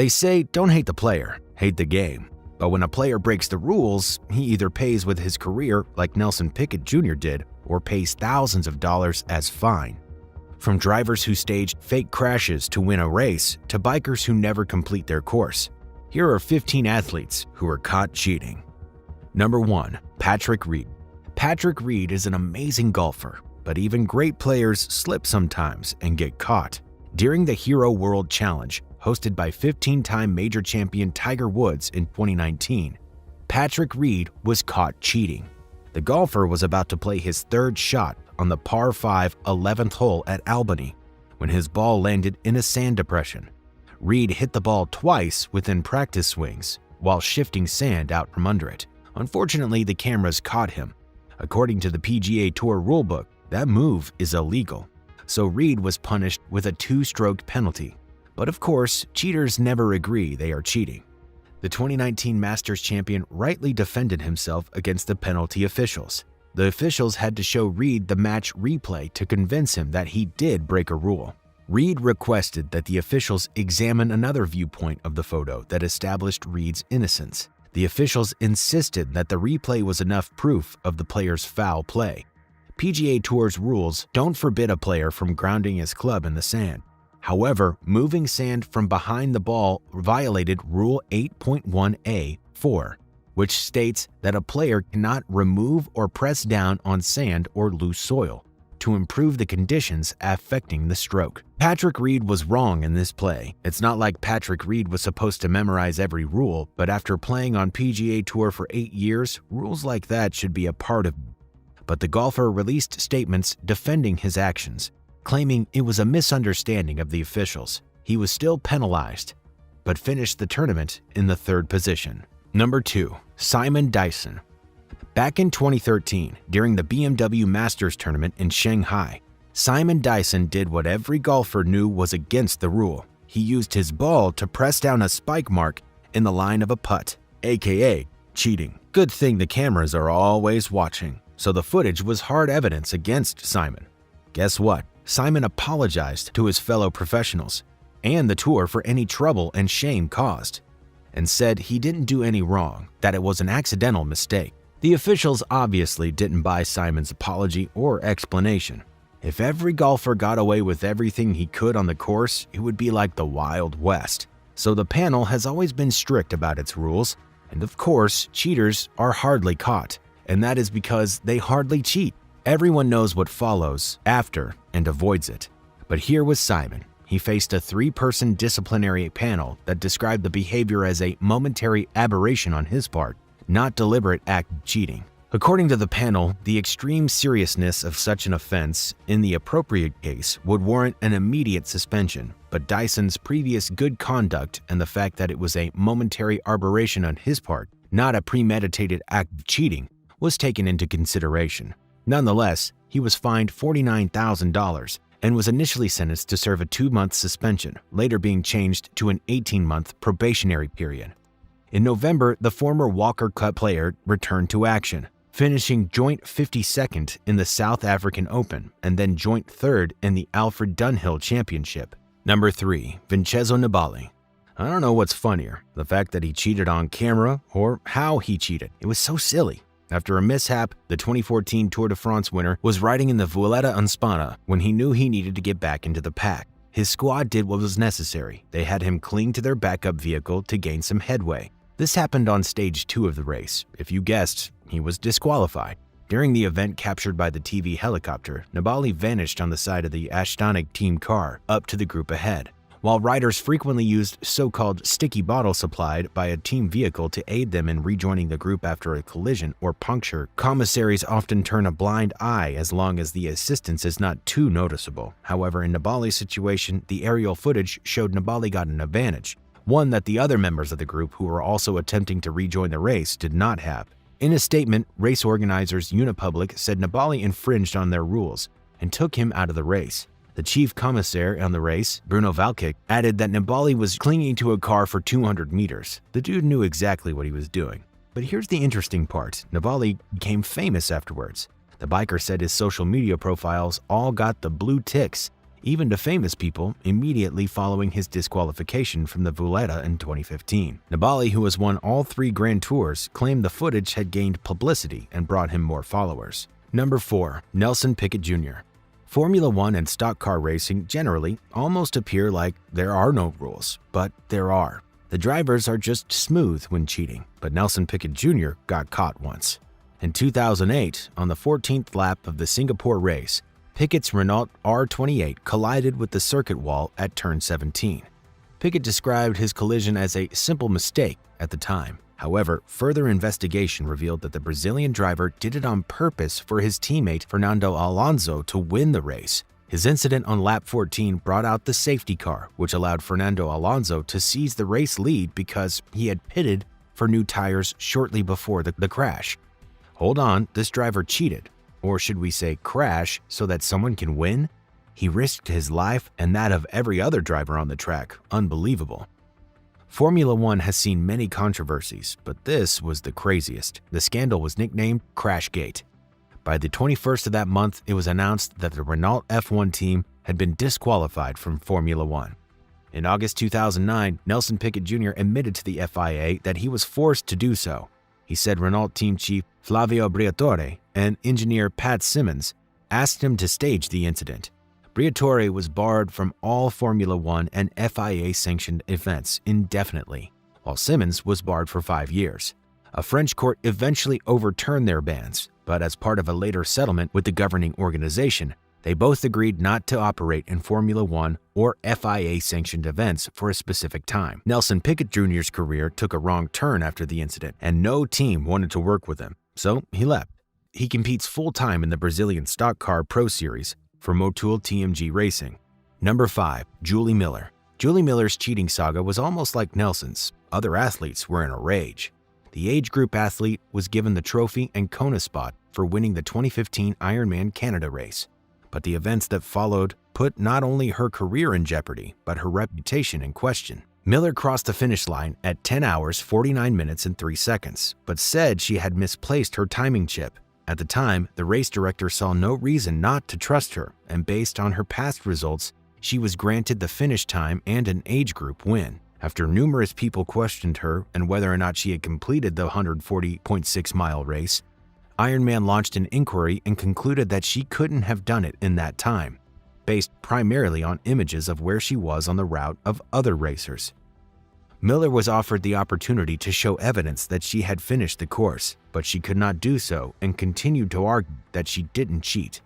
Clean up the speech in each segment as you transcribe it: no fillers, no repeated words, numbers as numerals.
They say don't hate the player, hate the game. But when a player breaks the rules, he either pays with his career like Nelson Piquet Jr. did or pays thousands of dollars as fine. From drivers who stage fake crashes to win a race to bikers who never complete their course. Here are 15 athletes who were caught cheating. Number 1. Patrick Reed. Patrick Reed is an amazing golfer, but even great players slip sometimes and get caught. During the Hero World Challenge, hosted by 15-time major champion Tiger Woods in 2019, Patrick Reed was caught cheating. The golfer was about to play his third shot on the par 5 11th hole at Albany when his ball landed in a sand depression. Reed hit the ball twice within practice swings while shifting sand out from under it. Unfortunately, the cameras caught him. According to the PGA Tour rulebook, that move is illegal, so Reed was punished with a 2-stroke penalty. But of course, cheaters never agree they are cheating. The 2019 Masters champion rightly defended himself against the penalty officials. The officials had to show Reed the match replay to convince him that he did break a rule. Reed requested that the officials examine another viewpoint of the photo that established Reed's innocence. The officials insisted that the replay was enough proof of the player's foul play. PGA Tour's rules don't forbid a player from grounding his club in the sand. However, moving sand from behind the ball violated Rule 8.1a(4), which states that a player cannot remove or press down on sand or loose soil to improve the conditions affecting the stroke. Patrick Reed was wrong in this play. It's not like Patrick Reed was supposed to memorize every rule, but after playing on PGA Tour for 8 years, rules like that should be a part of it. But the golfer released statements defending his actions, claiming it was a misunderstanding of the officials. He was still penalized, but finished the tournament in the 3rd position. Number 2. Simon Dyson. Back in 2013, during the BMW Masters tournament in Shanghai, Simon Dyson did what every golfer knew was against the rule. He used his ball to press down a spike mark in the line of a putt, aka cheating. Good thing the cameras are always watching, so the footage was hard evidence against Simon. Guess what? Simon apologized to his fellow professionals and the tour for any trouble and shame caused, and said he didn't do any wrong, that it was an accidental mistake. The officials obviously didn't buy Simon's apology or explanation. If every golfer got away with everything he could on the course, it would be like the Wild West. So the panel has always been strict about its rules, and of course, cheaters are hardly caught, and that is because they hardly cheat. Everyone knows what follows after and avoids it. But here was Simon. He faced a 3-person disciplinary panel that described the behavior as a momentary aberration on his part, not deliberate act of cheating. According to the panel, the extreme seriousness of such an offense in the appropriate case would warrant an immediate suspension, but Dyson's previous good conduct and the fact that it was a momentary aberration on his part, not a premeditated act of cheating, was taken into consideration. Nonetheless, he was fined $49,000 and was initially sentenced to serve a 2-month suspension, later being changed to an 18-month probationary period. In November, the former Walker Cup player returned to action, finishing joint 52nd in the South African Open and then joint 3rd in the Alfred Dunhill Championship. Number 3. Vincenzo Nibali. I don't know what's funnier, the fact that he cheated on camera or how he cheated. It was so silly. After a mishap, the 2014 Tour de France winner was riding in the Vuelta a España when he knew he needed to get back into the pack. His squad did what was necessary. They had him cling to their backup vehicle to gain some headway. This happened on stage 2 of the race. If you guessed, he was disqualified. During the event captured by the TV helicopter, Nibali vanished on the side of the Astana team car up to the group ahead. While riders frequently used so-called sticky bottles supplied by a team vehicle to aid them in rejoining the group after a collision or puncture, commissaries often turn a blind eye as long as the assistance is not too noticeable. However, in Nibali's situation, the aerial footage showed Nibali got an advantage, one that the other members of the group who were also attempting to rejoin the race did not have. In a statement, race organizers Unipublic said Nibali infringed on their rules and took him out of the race. The chief commissaire on the race, Bruno Valkic, added that Nibali was clinging to a car for 200 meters. The dude knew exactly what he was doing. But here's the interesting part. Nibali became famous afterwards. The biker said his social media profiles all got the blue ticks, even to famous people immediately following his disqualification from the Vuelta in 2015. Nibali, who has won all 3 Grand Tours, claimed the footage had gained publicity and brought him more followers. Number 4. Nelson Piquet Jr. Formula One and stock car racing generally almost appear like there are no rules, but there are. The drivers are just smooth when cheating, but Nelson Piquet Jr. got caught once. In 2008, on the 14th lap of the Singapore race, Piquet's Renault R28 collided with the circuit wall at turn 17. Piquet described his collision as a simple mistake at the time. However, further investigation revealed that the Brazilian driver did it on purpose for his teammate Fernando Alonso to win the race. His incident on lap 14 brought out the safety car, which allowed Fernando Alonso to seize the race lead because he had pitted for new tires shortly before the crash. Hold on, this driver cheated, or should we say crash, so that someone can win? He risked his life and that of every other driver on the track. Unbelievable. Formula One has seen many controversies, but this was the craziest. The scandal was nicknamed Crashgate. By the 21st of that month, it was announced that the Renault F1 team had been disqualified from Formula One. In August 2009, Nelson Piquet Jr. admitted to the FIA that he was forced to do so. He said Renault team chief Flavio Briatore and engineer Pat Symonds asked him to stage the incident. Briatore was barred from all Formula One and FIA-sanctioned events indefinitely, while Symonds was barred for 5 years. A French court eventually overturned their bans, but as part of a later settlement with the governing organization, they both agreed not to operate in Formula One or FIA-sanctioned events for a specific time. Nelson Piquet Jr.'s career took a wrong turn after the incident, and no team wanted to work with him, so he left. He competes full-time in the Brazilian Stock Car Pro Series for Motul TMG Racing. Number 5. Julie Miller. Julie Miller's cheating saga was almost like Nelson's. Other athletes were in a rage. The age group athlete was given the trophy and Kona spot for winning the 2015 Ironman Canada race. But the events that followed put not only her career in jeopardy, but her reputation in question. Miller crossed the finish line at 10 hours, 49 minutes, and 3 seconds, but said she had misplaced her timing chip. At the time, the race director saw no reason not to trust her, and based on her past results, she was granted the finish time and an age group win. After numerous people questioned her and whether or not she had completed the 140.6-mile race, Ironman launched an inquiry and concluded that she couldn't have done it in that time, based primarily on images of where she was on the route of other racers. Miller was offered the opportunity to show evidence that she had finished the course, but she could not do so and continued to argue that she didn't cheat.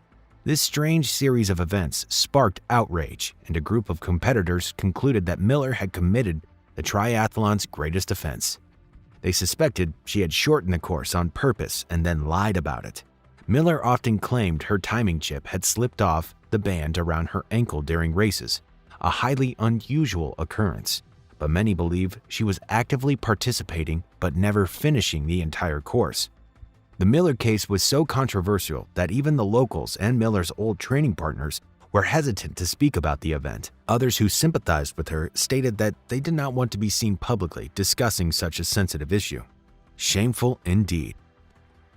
This strange series of events sparked outrage, and a group of competitors concluded that Miller had committed the triathlon's greatest offense. They suspected she had shortened the course on purpose and then lied about it. Miller often claimed her timing chip had slipped off the band around her ankle during races, a highly unusual occurrence. But many believe she was actively participating but never finishing the entire course. The Miller case was so controversial that even the locals and Miller's old training partners were hesitant to speak about the event. Others who sympathized with her stated that they did not want to be seen publicly discussing such a sensitive issue. Shameful indeed.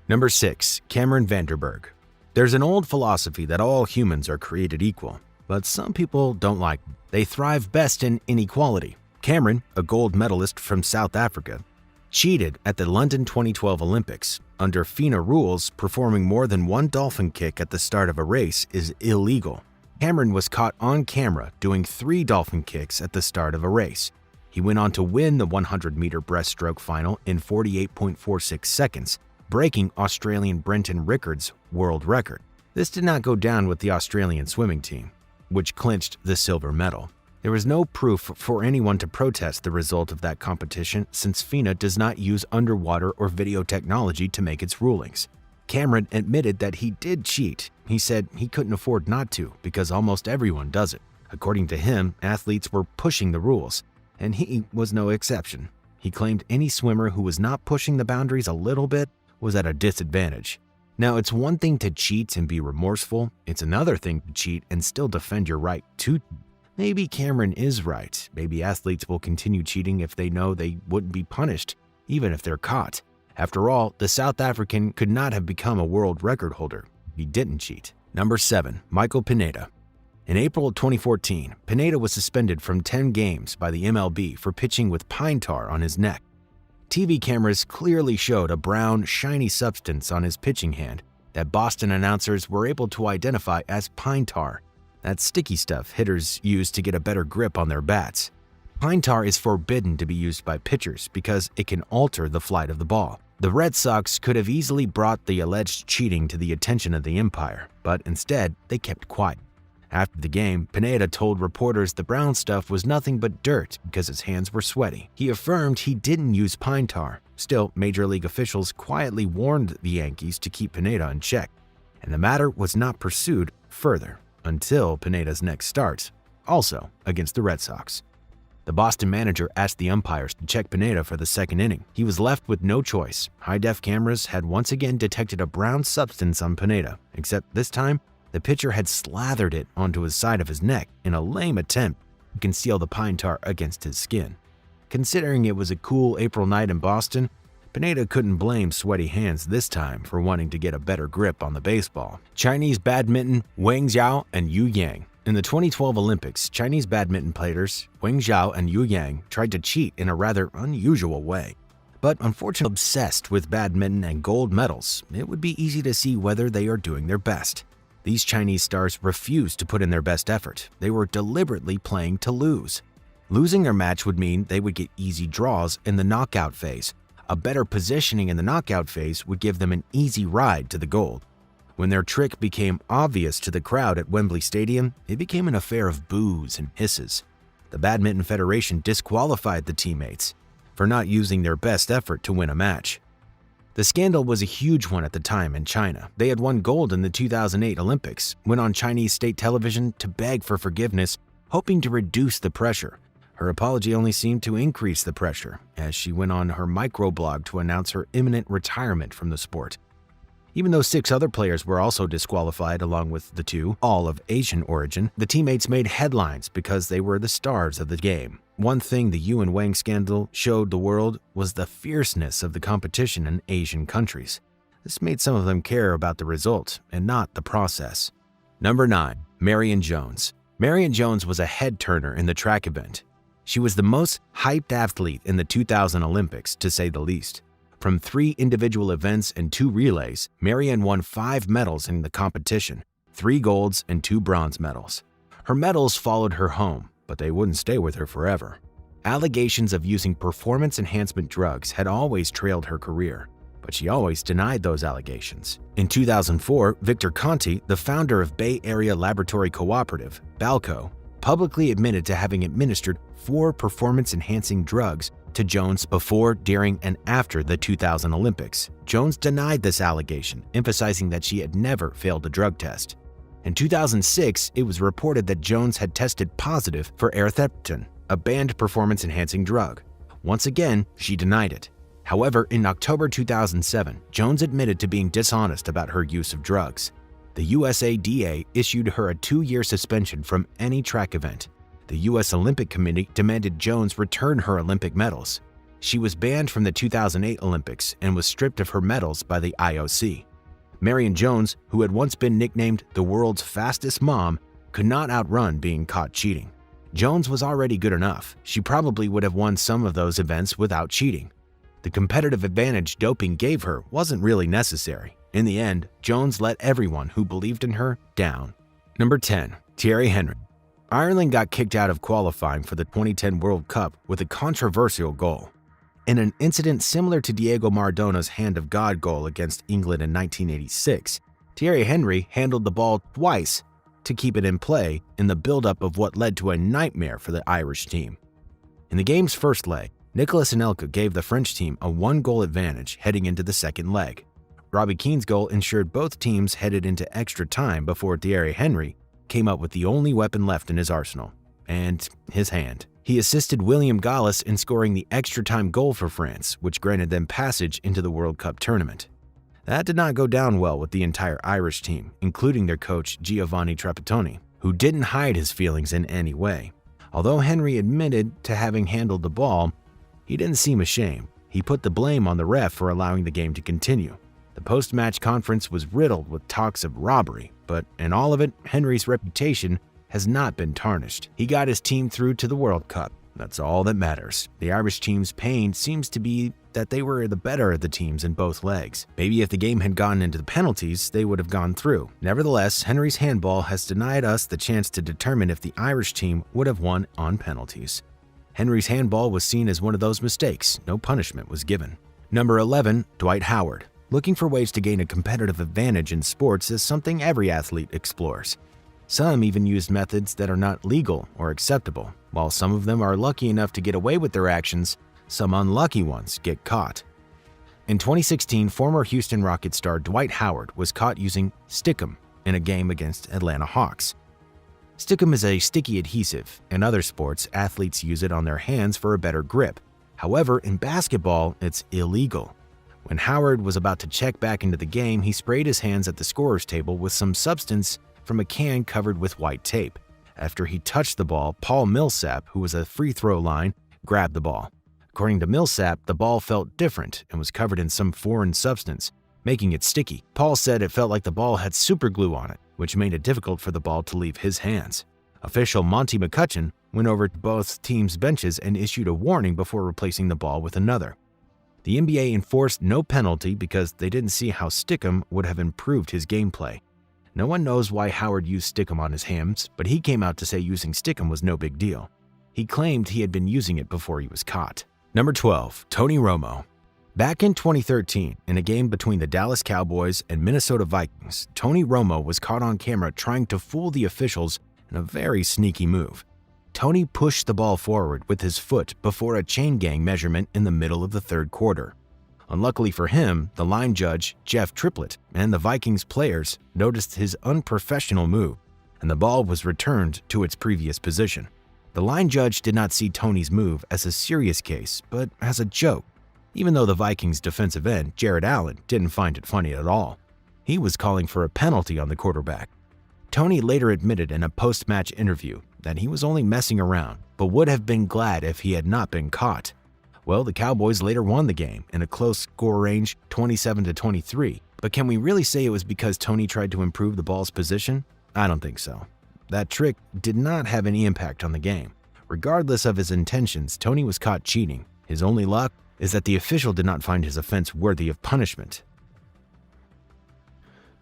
Number 6. Cameron Vanderburg. There's an old philosophy that all humans are created equal, but some people don't like it. They thrive best in inequality. Cameron, a gold medalist from South Africa, cheated at the London 2012 Olympics. Under FINA rules, performing more than one dolphin kick at the start of a race is illegal. Cameron was caught on camera doing 3 dolphin kicks at the start of a race. He went on to win the 100-meter breaststroke final in 48.46 seconds, breaking Australian Brenton Rickard's world record. This did not go down with the Australian swimming team, which clinched the silver medal. There was no proof for anyone to protest the result of that competition since FINA does not use underwater or video technology to make its rulings. Cameron admitted that he did cheat. He said he couldn't afford not to because almost everyone does it. According to him, athletes were pushing the rules, and he was no exception. He claimed any swimmer who was not pushing the boundaries a little bit was at a disadvantage. Now, it's one thing to cheat and be remorseful. It's another thing to cheat and still defend your right to. Maybe Cameron is right. Maybe athletes will continue cheating if they know they wouldn't be punished, even if they're caught. After all, the South African could not have become a world record holder if he didn't cheat. Number 7. Michael Pineda. In April of 2014, Pineda was suspended from 10 games by the MLB for pitching with pine tar on his neck. TV cameras clearly showed a brown, shiny substance on his pitching hand that Boston announcers were able to identify as pine tar. That's sticky stuff hitters use to get a better grip on their bats. Pine tar is forbidden to be used by pitchers because it can alter the flight of the ball. The Red Sox could have easily brought the alleged cheating to the attention of the umpire, but instead they kept quiet. After the game, Pineda told reporters the brown stuff was nothing but dirt because his hands were sweaty. He affirmed he didn't use pine tar. Still, Major League officials quietly warned the Yankees to keep Pineda in check, and the matter was not pursued further until Pineda's next start, also against the Red Sox. The Boston manager asked the umpires to check Pineda for the second inning. He was left with no choice. High-def cameras had once again detected a brown substance on Pineda, except this time, the pitcher had slathered it onto his side of his neck in a lame attempt to conceal the pine tar against his skin. Considering it was a cool April night in Boston, Pineda couldn't blame sweaty hands this time for wanting to get a better grip on the baseball. Chinese badminton Wang Zhao and Yu Yang. In the 2012 Olympics, Chinese badminton players Wang Zhao and Yu Yang tried to cheat in a rather unusual way. But unfortunately obsessed with badminton and gold medals, it would be easy to see whether they are doing their best. These Chinese stars refused to put in their best effort. They were deliberately playing to lose. Losing their match would mean they would get easy draws in the knockout phase. A better positioning in the knockout phase would give them an easy ride to the gold. When their trick became obvious to the crowd at Wembley Stadium, it became an affair of boos and hisses. The Badminton Federation disqualified the teammates for not using their best effort to win a match. The scandal was a huge one at the time in China. They had won gold in the 2008 Olympics, went on Chinese state television to beg for forgiveness, hoping to reduce the pressure. Her apology only seemed to increase the pressure, as she went on her microblog to announce her imminent retirement from the sport. Even though 6 other players were also disqualified along with the 2, all of Asian origin, the teammates made headlines because they were the stars of the game. One thing the Yu and Wang scandal showed the world was the fierceness of the competition in Asian countries. This made some of them care about the result and not the process. Number 9. Marion Jones. Marion Jones was a head-turner in the track event. She was the most hyped athlete in the 2000 Olympics, to say the least. From 3 individual events and 2 relays, Marion won 5 medals in the competition, 3 golds and 2 bronze medals. Her medals followed her home, but they wouldn't stay with her forever. Allegations of using performance enhancement drugs had always trailed her career, but she always denied those allegations. In 2004, Victor Conti, the founder of Bay Area Laboratory Cooperative, BALCO, publicly admitted to having administered 4 performance-enhancing drugs to Jones before, during, and after the 2000 Olympics. Jones denied this allegation, emphasizing that she had never failed a drug test. In 2006, it was reported that Jones had tested positive for erythritol, a banned performance-enhancing drug. Once again, she denied it. However, in October 2007, Jones admitted to being dishonest about her use of drugs. The USADA issued her a 2-year suspension from any track event. The U.S. Olympic Committee demanded Jones return her Olympic medals. She was banned from the 2008 Olympics and was stripped of her medals by the IOC. Marion Jones, who had once been nicknamed the world's fastest mom, could not outrun being caught cheating. Jones was already good enough. She probably would have won some of those events without cheating. The competitive advantage doping gave her wasn't really necessary. In the end, Jones let everyone who believed in her down. Number 10. Thierry Henry. Ireland got kicked out of qualifying for the 2010 World Cup with a controversial goal. In an incident similar to Diego Maradona's Hand of God goal against England in 1986, Thierry Henry handled the ball twice to keep it in play in the build-up of what led to a nightmare for the Irish team. In the game's first leg, Nicolas Anelka gave the French team a 1-goal advantage heading into the second leg. Robbie Keane's goal ensured both teams headed into extra time before Thierry Henry came up with the only weapon left in his arsenal, and his hand. He assisted William Gallas in scoring the extra-time goal for France, which granted them passage into the World Cup tournament. That did not go down well with the entire Irish team, including their coach Giovanni Trapattoni, who didn't hide his feelings in any way. Although Henry admitted to having handled the ball, he didn't seem ashamed. He put the blame on the ref for allowing the game to continue. The post-match conference was riddled with talks of robbery, but in all of it, Henry's reputation has not been tarnished. He got his team through to the World Cup. That's all that matters. The Irish team's pain seems to be that they were the better of the teams in both legs. Maybe if the game had gone into the penalties, they would have gone through. Nevertheless, Henry's handball has denied us the chance to determine if the Irish team would have won on penalties. Henry's handball was seen as one of those mistakes. No punishment was given. Number 11, Dwight Howard. Looking for ways to gain a competitive advantage in sports is something every athlete explores. Some even use methods that are not legal or acceptable. While some of them are lucky enough to get away with their actions, some unlucky ones get caught. In 2016, former Houston Rockets star Dwight Howard was caught using Stickum in a game against Atlanta Hawks. Stickum is a sticky adhesive. In other sports, athletes use it on their hands for a better grip. However, in basketball, it's illegal. When Howard was about to check back into the game, he sprayed his hands at the scorer's table with some substance from a can covered with white tape. After he touched the ball, Paul Millsap, who was a free throw line, grabbed the ball. According to Millsap, the ball felt different and was covered in some foreign substance, making it sticky. Paul said it felt like the ball had super glue on it, which made it difficult for the ball to leave his hands. Official Monty McCutcheon went over to both teams' benches and issued a warning before replacing the ball with another. The NBA enforced no penalty because they didn't see how Stickum would have improved his gameplay. No one knows why Howard used Stickum on his hands, but he came out to say using Stickum was no big deal. He claimed he had been using it before he was caught. Number 12, Tony Romo. Back in 2013, in a game between the Dallas Cowboys and Minnesota Vikings, Tony Romo was caught on camera trying to fool the officials in a very sneaky move. Tony pushed the ball forward with his foot before a chain gang measurement in the middle of the third quarter. Unluckily for him, the line judge, Jeff Triplett, and the Vikings players noticed his unprofessional move, and the ball was returned to its previous position. The line judge did not see Tony's move as a serious case, but as a joke, even though the Vikings defensive end, Jared Allen, didn't find it funny at all. He was calling for a penalty on the quarterback. Tony later admitted in a post-match interview that he was only messing around, but would have been glad if he had not been caught. Well, the Cowboys later won the game in a close score range, 27-23. But can we really say it was because Tony tried to improve the ball's position? I don't think so. That trick did not have any impact on the game. Regardless of his intentions, Tony was caught cheating. His only luck is that the official did not find his offense worthy of punishment.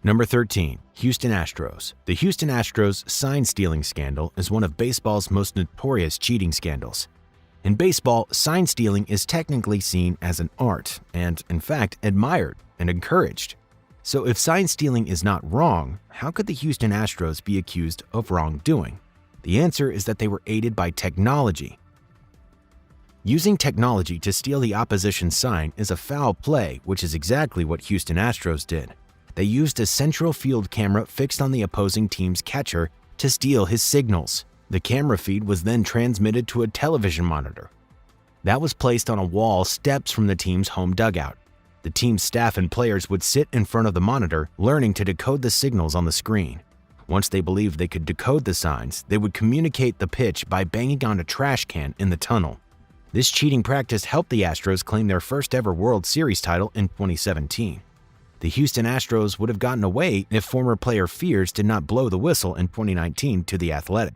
Number 13, Houston Astros. The Houston Astros sign-stealing scandal is one of baseball's most notorious cheating scandals. In baseball, sign stealing is technically seen as an art and, in fact, admired and encouraged. So if sign stealing is not wrong, how could the Houston Astros be accused of wrongdoing? The answer is that they were aided by technology. Using technology to steal the opposition sign is a foul play, which is exactly what Houston Astros did. They used a central field camera fixed on the opposing team's catcher to steal his signals. The camera feed was then transmitted to a television monitor. That was placed on a wall steps from the team's home dugout. The team's staff and players would sit in front of the monitor, learning to decode the signals on the screen. Once they believed they could decode the signs, they would communicate the pitch by banging on a trash can in the tunnel. This cheating practice helped the Astros claim their first ever World Series title in 2017. The Houston Astros would have gotten away if former player Fears did not blow the whistle in 2019 to The Athletic.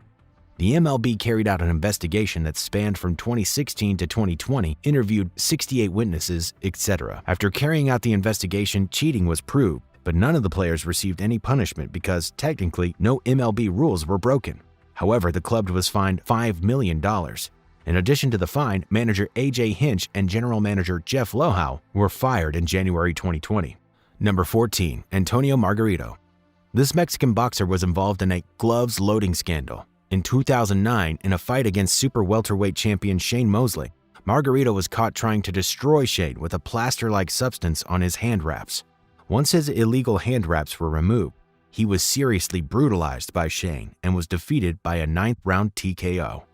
The MLB carried out an investigation that spanned from 2016 to 2020, interviewed 68 witnesses, etc. After carrying out the investigation, cheating was proved, but none of the players received any punishment because, technically, no MLB rules were broken. However, the club was fined $5 million. In addition to the fine, manager A.J. Hinch and general manager Jeff Lohow were fired in January 2020. Number 14, Antonio Margarito. This Mexican boxer was involved in a gloves loading scandal. In 2009, in a fight against super welterweight champion Shane Mosley, Margarito was caught trying to destroy Shane with a plaster-like substance on his hand wraps. Once his illegal hand wraps were removed, he was seriously brutalized by Shane and was defeated by a 9th-round TKO.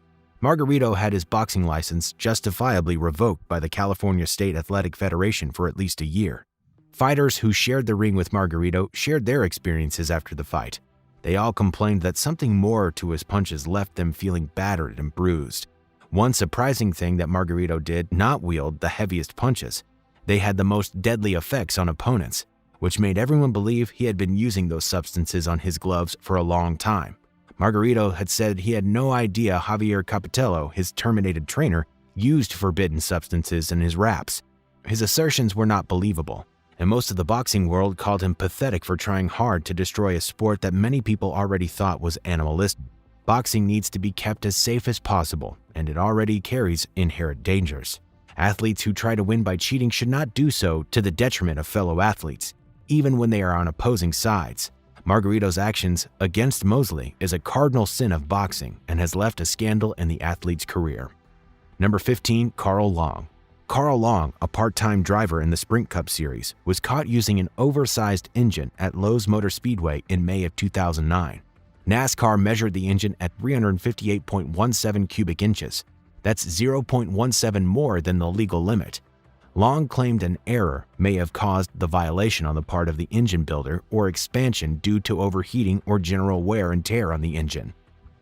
Margarito had his boxing license justifiably revoked by the California State Athletic Federation for at least a year. Fighters who shared the ring with Margarito shared their experiences after the fight. They all complained that something more to his punches left them feeling battered and bruised. One surprising thing that Margarito did not wield the heaviest punches. They had the most deadly effects on opponents, which made everyone believe he had been using those substances on his gloves for a long time. Margarito had said he had no idea Javier Capitello, his terminated trainer, used forbidden substances in his raps. His assertions were not believable, and most of the boxing world called him pathetic for trying hard to destroy a sport that many people already thought was animalistic. Boxing needs to be kept as safe as possible, and it already carries inherent dangers. Athletes who try to win by cheating should not do so to the detriment of fellow athletes, even when they are on opposing sides. Margarito's actions against Mosley is a cardinal sin of boxing and has left a scandal in the athlete's career. Number 15, Carl Long. Carl Long, a part-time driver in the Sprint Cup Series, was caught using an oversized engine at Lowe's Motor Speedway in May of 2009. NASCAR measured the engine at 358.17 cubic inches. That's 0.17 more than the legal limit. Long claimed an error may have caused the violation on the part of the engine builder or expansion due to overheating or general wear and tear on the engine.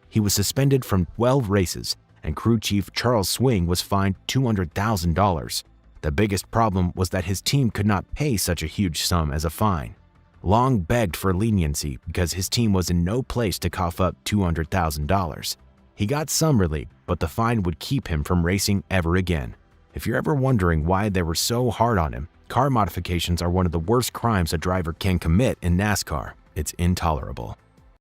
He was suspended from 12 races, and crew chief Charles Swing was fined $200,000. The biggest problem was that his team could not pay such a huge sum as a fine. Long begged for leniency because his team was in no place to cough up $200,000. He got some relief, but the fine would keep him from racing ever again. If you're ever wondering why they were so hard on him, car modifications are one of the worst crimes a driver can commit in NASCAR. It's intolerable.